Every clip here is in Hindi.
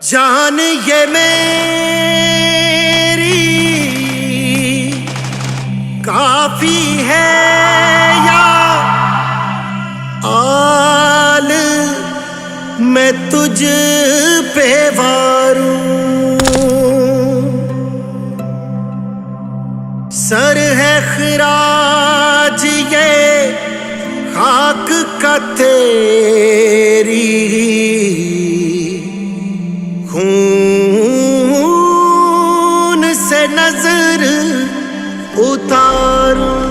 जान ये मेरी काफी है या आल मैं तुझ पे वारूं। सर है खिराज ये खाक का तेरी खून से नजर उतारूं।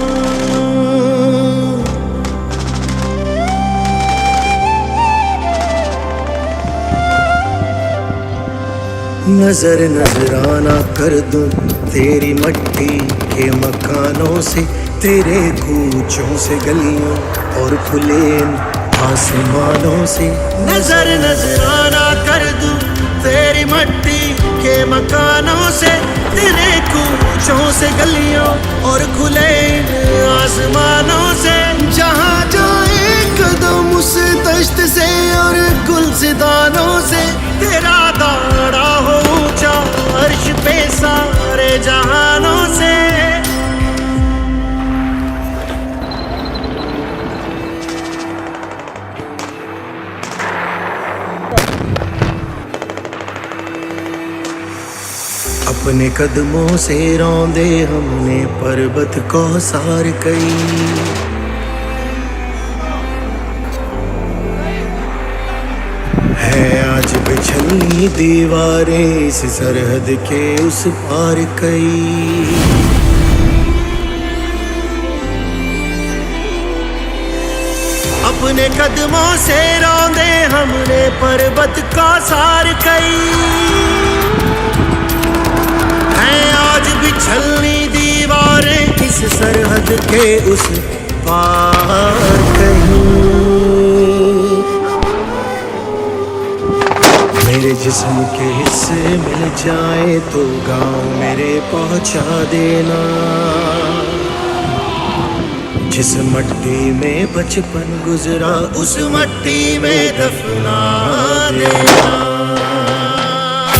नजर नजराना कर दूं तेरी मट्टी के मकानों से, तेरे कूचों से गलियों और खुले आसमानों से। नजर नजराना कर दूं तेरी मट्टी के मकानों से, तेरे कूचों से गलियों और खुले आसमानों से। जहाँ जाए कदम उस दश्त से और गुलसिदानों से, तेरा दाड़ा हो ऊंचा अर्श पे सारे जहानों से। अपने कदमों से रौंदे हमने पर्वत कौसार कई, है आज बिछली दीवारें इस सरहद के उस पार कई। अपने कदमों से रौंदे हमने पर्वत कौसार कई, बिछलनी दीवारें इस सरहद के उस पार कहीं। मेरे जिस्म के हिस्से मिल जाए तो गांव मेरे पहुंचा देना, जिस मट्टी में बचपन गुजरा उस मट्टी में दफना देना।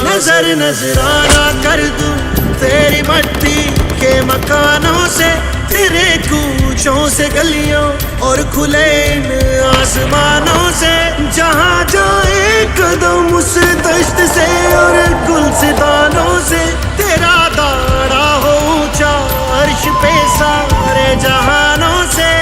नजर नजराना कर दूं तेरी मट्टी के मकानों से, तेरे कूचों से गलियों और खुले आसमानों से। जहाँ जाए कदम उस दश्त से और गुलसिदानों से, तेरा दाड़ा हो ऊंचा अर्श पे सारे जहानों से।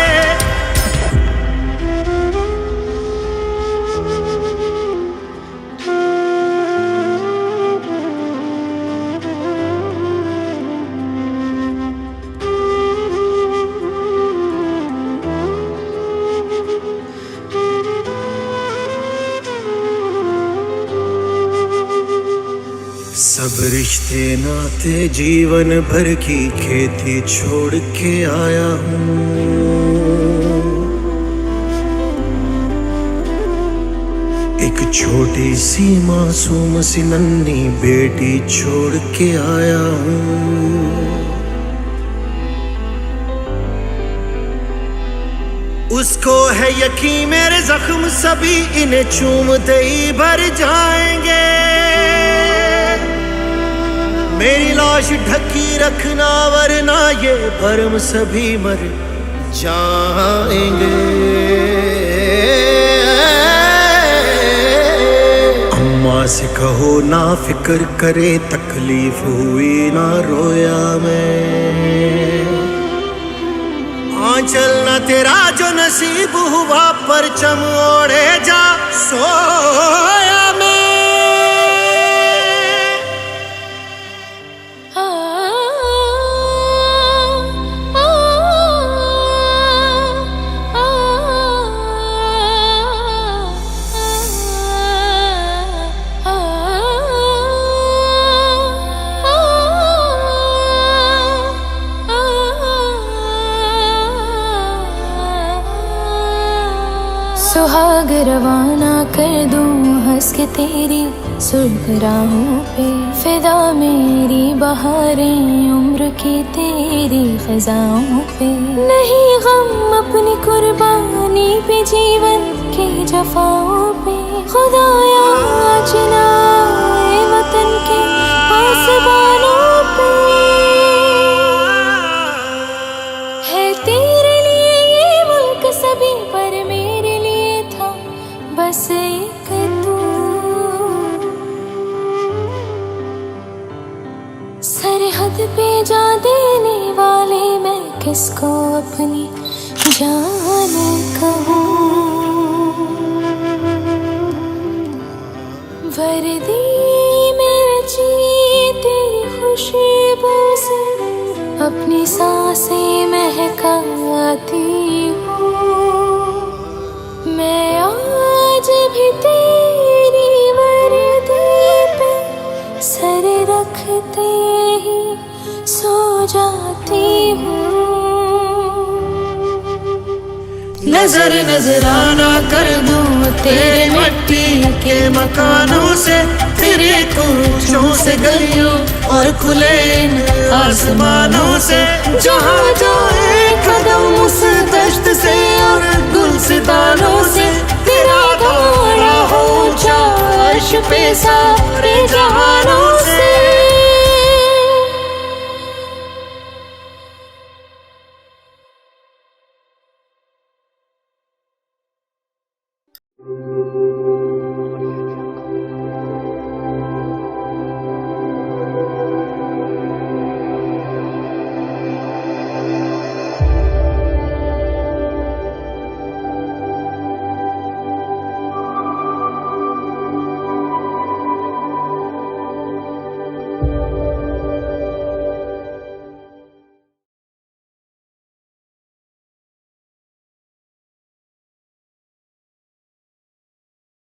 सब रिश्ते नाते जीवन भर की खेती छोड़ के आया हूँ, एक छोटी सी मासूम सी नन्ही बेटी छोड़ के आया हूँ। उसको है यकीन मेरे जख्म सभी इन्हें चूमते ही भर जाएंगे। मेरी लाश ढकी रखना वरना ये भरम सभी मर जाएंगे। अम्मा से कहो ना फिक्र करे, तकलीफ हुई ना रोया मैं। आंचल ना तेरा जो नसीब हुआ परचम ओढ़े जा सोया मैं। सुहाग रवाना कर दूं हंस के तेरी सुर्ख राहों पे, फिदा मेरी बहारें उम्र की तेरी खजाओं पे। नहीं गम अपनी कुर्बानी पे जीवन की जफाओं पे, खुदाया आज ना बस एक तू। सरहद पे जा देने वाले मैं किसको अपनी जान कहूँ। वर्दी में रची तेरी खुशबू से अपनी सांसें महकाती हूँ। मैं आज भी तेरी वर्दी पे सर रखते ही सो जाती हूँ। नजर नजराना कर दूं तेरे मिट्टी के मकानों से, तेरे कूचों से गलियों और खुले इन आसमानों से। जहाँ जाए कदम उस दश्त से और गुलसितानों से, तेरा